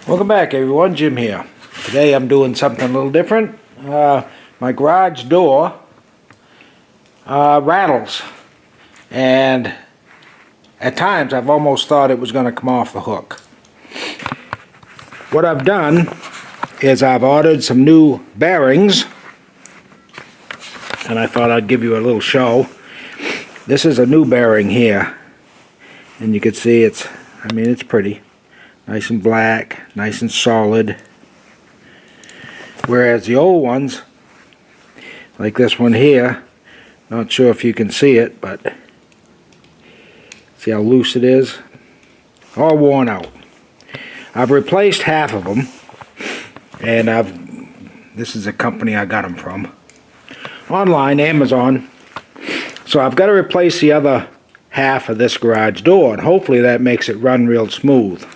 Welcome back, everyone. Jim here. Today I'm doing something a little different. My garage door rattles, and at times I've almost thought it was going to come off the hook. What I've done is I've ordered some new bearings, and I thought I'd give you a little show. This is a new bearing here, and you can see it's pretty. Nice and black, nice and solid. Whereas the old ones, like this one here, not sure if you can see it, but see how loose it is? All worn out. I've replaced half of them, and this is a company I got them from. Online, Amazon. So I've got to replace the other half of this garage door, and hopefully that makes it run real smooth.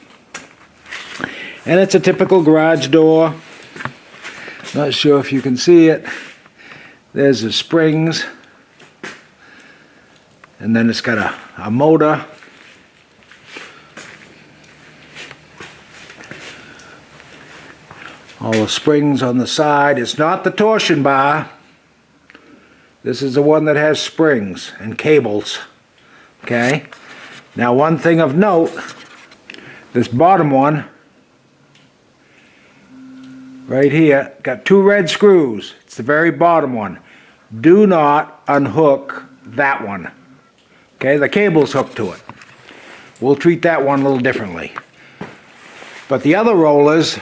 And it's a typical garage door. Not sure if you can see it. There's the springs. And then it's got a motor. All the springs on the side. It's not the torsion bar. This is the one that has springs and cables. Okay? Now, one thing of note, this bottom one right here got two red screws. It's the very bottom one. Do not unhook that one. Okay, the cable's hooked to it. We'll treat that one a little differently. But the other rollers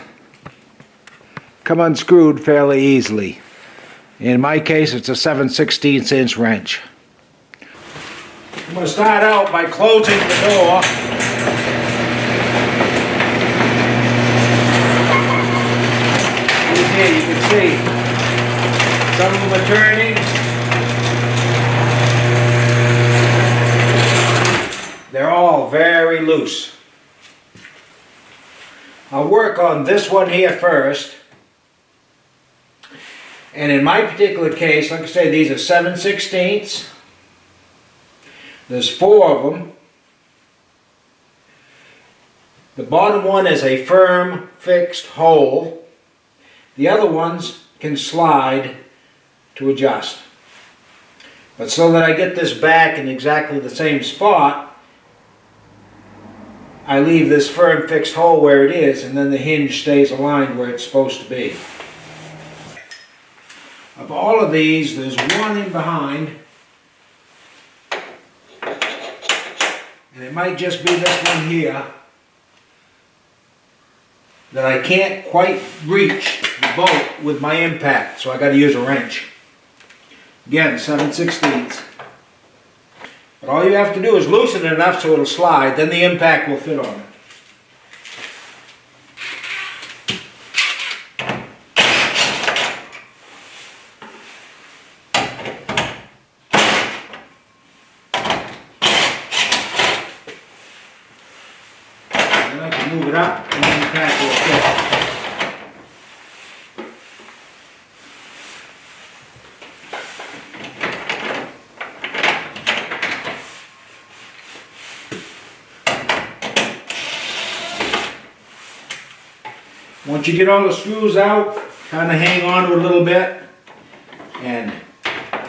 come unscrewed fairly easily. In my case, it's a 7/16 inch wrench. I'm going to start out by closing the door. Here you can see some of them are turning. They're all very loose. I'll work on this one here first. And in my particular case, like I say, these are 7/16. There's 4 of them. The bottom one is a firm, fixed hole. The other ones can slide to adjust. But so that I get this back in exactly the same spot, I leave this firm fixed hole where it is, and then the hinge stays aligned where it's supposed to be. Of all of these, there's one in behind, and it might just be this one here that I can't quite reach the bolt with my impact, so I got to use a wrench. Again, 7/16. But all you have to do is loosen it enough so it'll slide, then the impact will fit on it. Then I can move it up and the impact will fit. Once you get all the screws out, kind of hang on to it a little bit, and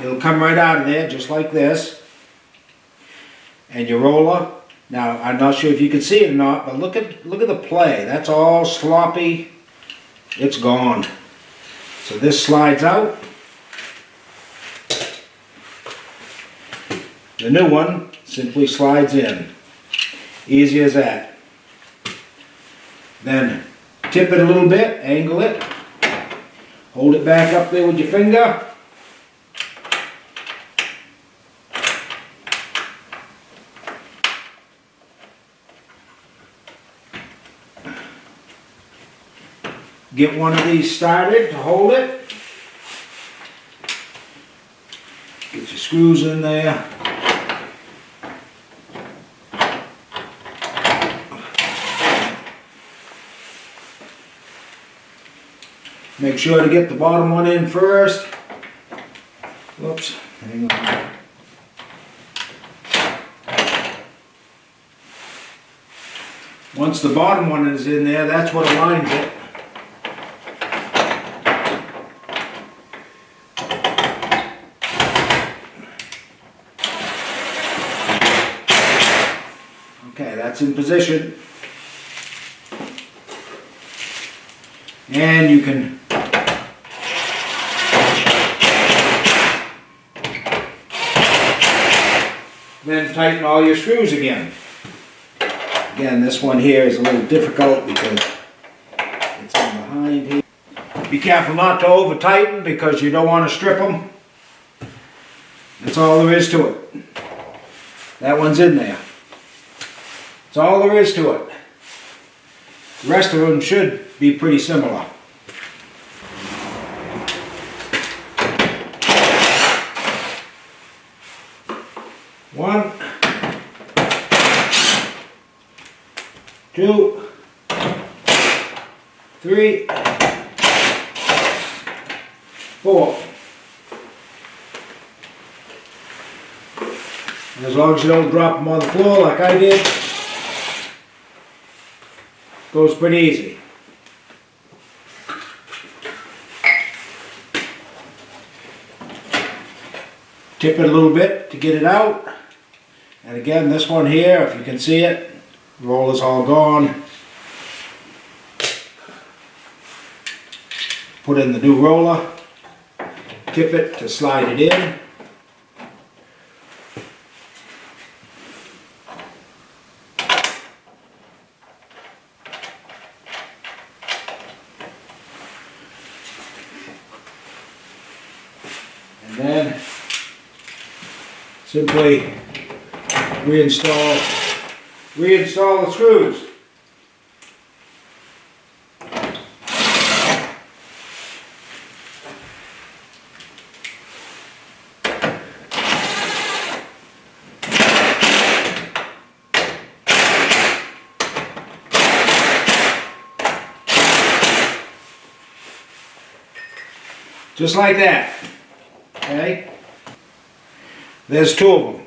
it'll come right out of there just like this. And your roller, now I'm not sure if you can see it or not, but look at the play. That's all sloppy. It's gone. So this slides out. The new one simply slides in. Easy as that. Then tip it a little bit, angle it, hold it back up there with your finger. Get one of these started to hold it. Get your screws in there. Make sure to get the bottom one in first. Whoops, hang on. Once the bottom one is in there, that's what aligns it. Okay, that's in position. And you can then tighten all your screws again. Again, this one here is a little difficult because it's in behind here. Be careful not to over tighten because you don't want to strip them. That's all there is to it. That one's in there. That's all there is to it. The rest of them should be pretty similar. One, two, three, four. And as long as you don't drop them on the floor like I did, goes pretty easy. Tip it a little bit to get it out. And again, this one here, if you can see it, the roller's all gone. Put in the new roller, tip it to slide it in. And then simply reinstall the screws. Just like that. Okay? There's two of them.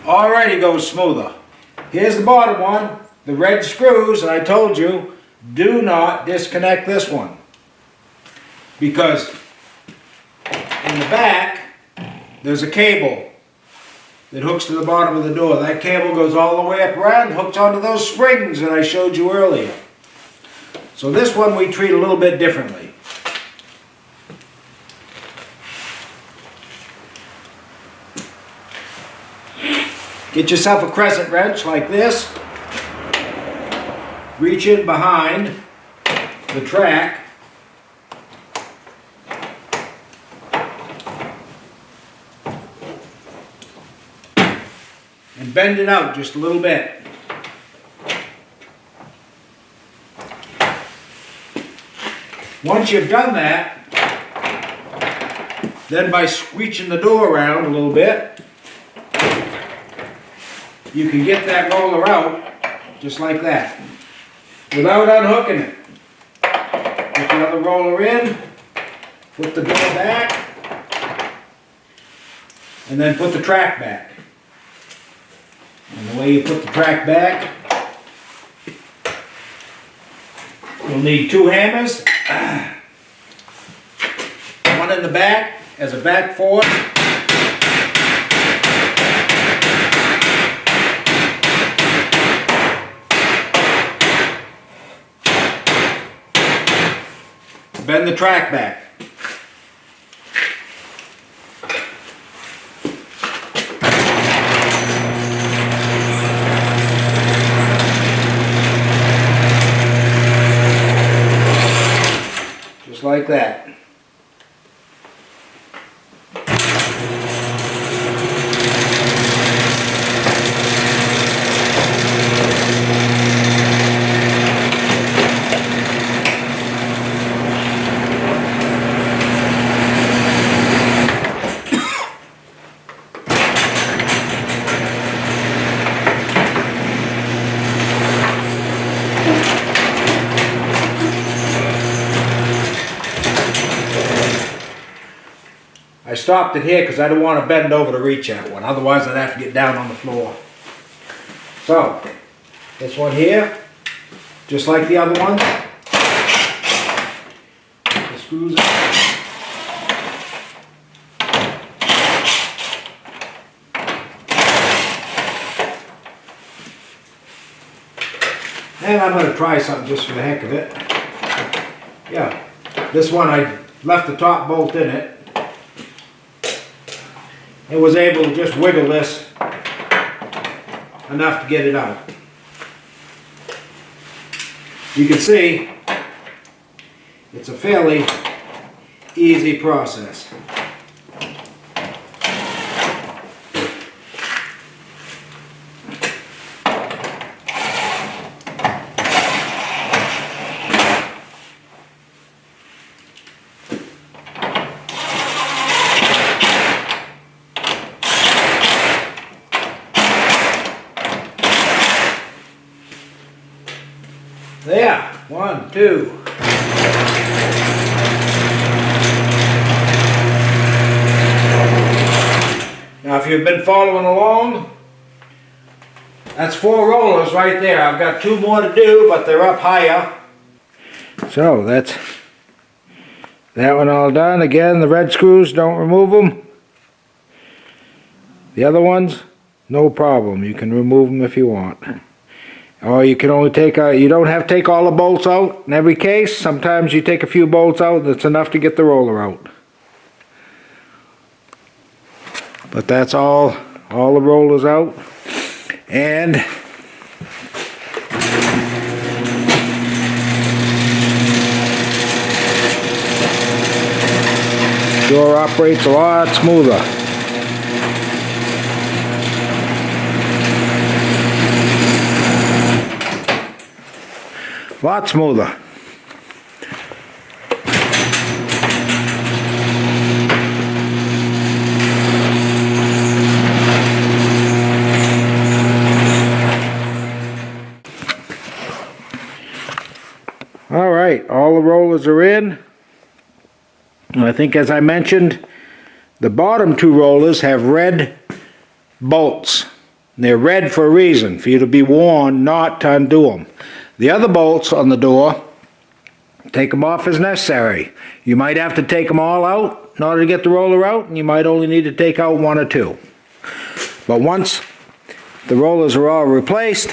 Already goes smoother. Here's the bottom one, the red screws, and I told you, do not disconnect this one. Because in the back, there's a cable that hooks to the bottom of the door. That cable goes all the way up around, hooks onto those springs that I showed you earlier. So this one we treat a little bit differently. Get yourself a crescent wrench like this. Reach in behind the track. And bend it out just a little bit. Once you've done that, then by squeeching the door around a little bit, you can get that roller out just like that without unhooking it. Put the other roller in, put the door back, and then put the track back. And the way you put the track back, you'll need two hammers, one in the back as a back force, bend the track back. Just like that. stopped it here because I don't want to bend over to reach that one. Otherwise I'd have to get down on the floor. So, this one here, just like the other one. The screws in. And I'm going to try something just for the heck of it. Yeah, this one I left the top bolt in it. And was able to just wiggle this enough to get it out. You can see it's a fairly easy process. There, 1, 2. Now if you've been following along, that's 4 rollers right there. I've got 2 more to do, but they're up higher. So that's that one all done. Again, the red screws, don't remove them. The other ones, no problem. You can remove them if you want. Or you can only take out, you don't have to take all the bolts out in every case. Sometimes you take a few bolts out, that's enough to get the roller out. But that's all the rollers out. And door operates a lot smoother. Lot smoother. All right, all the rollers are in. And I think, as I mentioned, the bottom 2 rollers have red bolts. And they're red for a reason, for you to be warned not to undo them. The other bolts on the door, take them off as necessary. You might have to take them all out in order to get the roller out, and you might only need to take out 1 or 2. But once the rollers are all replaced,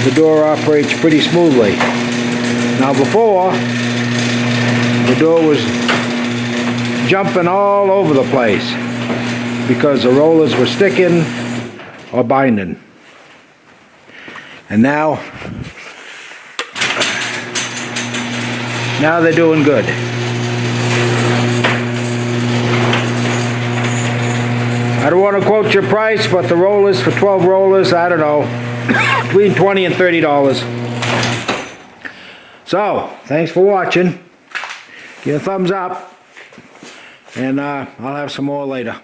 the door operates pretty smoothly. Now before, the door was jumping all over the place because the rollers were sticking or binding. And now they're doing good. I don't want to quote your price, but the rollers for 12 rollers, I don't know, between $20 and $30. So, thanks for watching. Give a thumbs up, and I'll have some more later.